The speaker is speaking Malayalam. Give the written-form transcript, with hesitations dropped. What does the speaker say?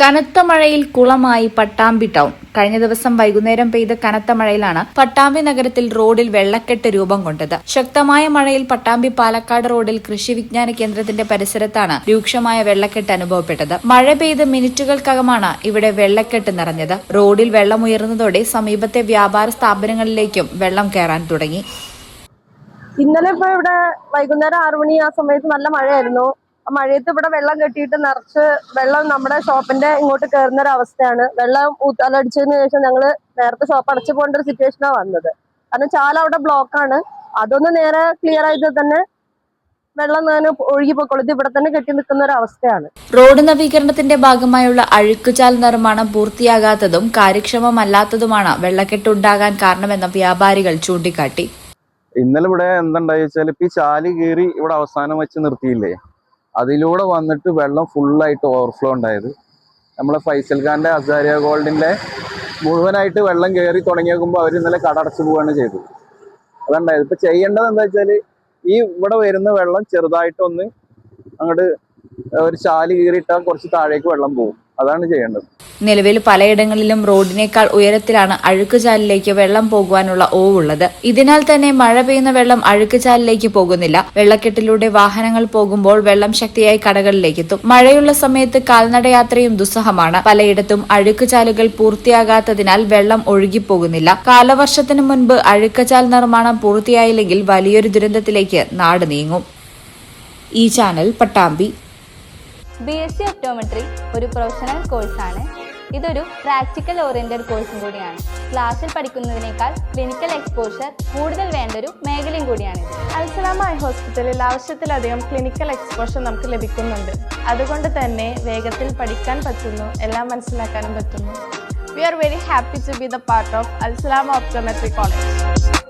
കനത്ത മഴയിൽ കുളമായി പട്ടാമ്പി ടൗൺ. കഴിഞ്ഞ ദിവസം വൈകുന്നേരം പെയ്ത കനത്ത മഴയിലാണ് പട്ടാമ്പി നഗരത്തിൽ റോഡിൽ വെള്ളക്കെട്ട് രൂപം കൊണ്ടത്. ശക്തമായ മഴയിൽ പട്ടാമ്പി പാലക്കാട് റോഡിൽ കൃഷി വിജ്ഞാന കേന്ദ്രത്തിന്റെ പരിസരത്താണ് രൂക്ഷമായ വെള്ളക്കെട്ട് അനുഭവപ്പെട്ടത്. മഴ പെയ്ത് മിനിറ്റുകൾക്കകമാണ് ഇവിടെ വെള്ളക്കെട്ട് നിറഞ്ഞത്. റോഡിൽ വെള്ളമുയർന്നതോടെ സമീപത്തെ വ്യാപാര സ്ഥാപനങ്ങളിലേക്കും വെള്ളം കയറാൻ തുടങ്ങി. ഇന്നലെ ഇവിടെ വൈകുന്നേരം 6 മണി ആ സമയത്ത് നല്ല മഴയായിരുന്നു. മഴയത്ത് ഇവിടെ വെള്ളം കെട്ടിയിട്ട് നിറച്ച് വെള്ളം നമ്മുടെ ഷോപ്പിന്റെ ഇങ്ങോട്ട് കയറുന്ന ഒരു അവസ്ഥയാണ്. വെള്ളം ഊത്താലടിച്ചതിന് ശേഷം ഞങ്ങള് നേരത്തെ ഷോപ്പ് അടച്ചു പോകേണ്ട ഒരു സിറ്റുവേഷനാണ് വന്നത്. കാരണം ചാല അവിടെ ബ്ലോക്കാണ്. അതൊന്ന് നേരെ ക്ലിയർ ആയിട്ട് തന്നെ വെള്ളം ഒഴുകി പോയിക്കൊള്ളുന്നത് ഇവിടെ തന്നെ കെട്ടി നിൽക്കുന്ന ഒരു അവസ്ഥയാണ്. റോഡ് നവീകരണത്തിന്റെ ഭാഗമായുള്ള അഴുക്കുചാൽ നിർമ്മാണം പൂർത്തിയാകാത്തതും കാര്യക്ഷമമല്ലാത്തതുമാണ് വെള്ളക്കെട്ടുണ്ടാകാൻ കാരണമെന്ന് വ്യാപാരികൾ ചൂണ്ടിക്കാട്ടി. ഇന്നലെ ഇവിടെ എന്തുണ്ടായി വെച്ചാൽ ഇപ്പൊ ഈ ചാല് കീറി ഇവിടെ അവസാനം വെച്ച് നിർത്തിയില്ലേ, അതിലൂടെ വന്നിട്ട് വെള്ളം ഫുള്ളായിട്ട് ഓവർഫ്ലോ ഉണ്ടായത്. നമ്മളെ ഫൈസൽ ഖാന്റെ അസാരിയ ഗോൾഡിന്റെ മുഴുവനായിട്ട് വെള്ളം കയറി തുടങ്ങിയേക്കുമ്പോൾ അവർ ഇന്നലെ കടടച്ചു പോവുകയാണ് ചെയ്തത്. അതുണ്ടായത്. ഇപ്പൊ ചെയ്യേണ്ടത് എന്താ വെച്ചാല് ഈ ഇവിടെ വരുന്ന വെള്ളം ചെറുതായിട്ടൊന്ന് അങ്ങോട്ട് ഒരു ചാല് കീറിയിട്ടാൽ കുറച്ച് താഴേക്ക് വെള്ളം പോകും. അതാണ് ചെയ്യേണ്ടത്. നിലവിൽ പലയിടങ്ങളിലും റോഡിനേക്കാൾ ഉയരത്തിലാണ് അഴുക്കുചാലിലേക്ക് വെള്ളം പോകുവാനുള്ള ഓവുള്ളത്. ഇതിനാൽ തന്നെ മഴ പെയ്യുന്ന വെള്ളം അഴുക്കുചാലിലേക്ക് പോകുന്നില്ല. വെള്ളക്കെട്ടിലൂടെ വാഹനങ്ങൾ പോകുമ്പോൾ വെള്ളം ശക്തിയായി കടകളിലേക്ക് എത്തും. മഴയുള്ള സമയത്ത് കാൽനടയാത്രയും ദുസ്സഹമാണ്. പലയിടത്തും അഴുക്കുചാലുകൾ പൂർത്തിയാകാത്തതിനാൽ വെള്ളം ഒഴുകിപ്പോകുന്നില്ല. കാലവർഷത്തിനു മുൻപ് അഴുക്കുചാൽ നിർമ്മാണം പൂർത്തിയായില്ലെങ്കിൽ വലിയൊരു ദുരന്തത്തിലേക്ക് നാട് നീങ്ങും. ഈ ചാനൽ പട്ടാമ്പി. BSc ഒപ്റ്റോമെട്രി ഒരു പ്രൊഫഷണൽ കോഴ്സാണ്. ഇതൊരു പ്രാക്ടിക്കൽ ഓറിയന്റഡ് കോഴ്സും കൂടിയാണ്. ക്ലാസ്സിൽ പഠിക്കുന്നതിനേക്കാൾ ക്ലിനിക്കൽ എക്സ്പോഷർ കൂടുതൽ വേണ്ടൊരു മേഖലയും കൂടിയാണ്. അൽസലാമ ഐ ഹോസ്പിറ്റലിൽ ആവശ്യത്തിലധികം ക്ലിനിക്കൽ എക്സ്പോഷർ നമുക്ക് ലഭിക്കുന്നുണ്ട്. അതുകൊണ്ട് തന്നെ വേഗത്തിൽ പഠിക്കാൻ പറ്റുന്നു, എല്ലാം മനസ്സിലാക്കാനും പറ്റുന്നു. We are very happy to be the part of Al Salama Optometry College.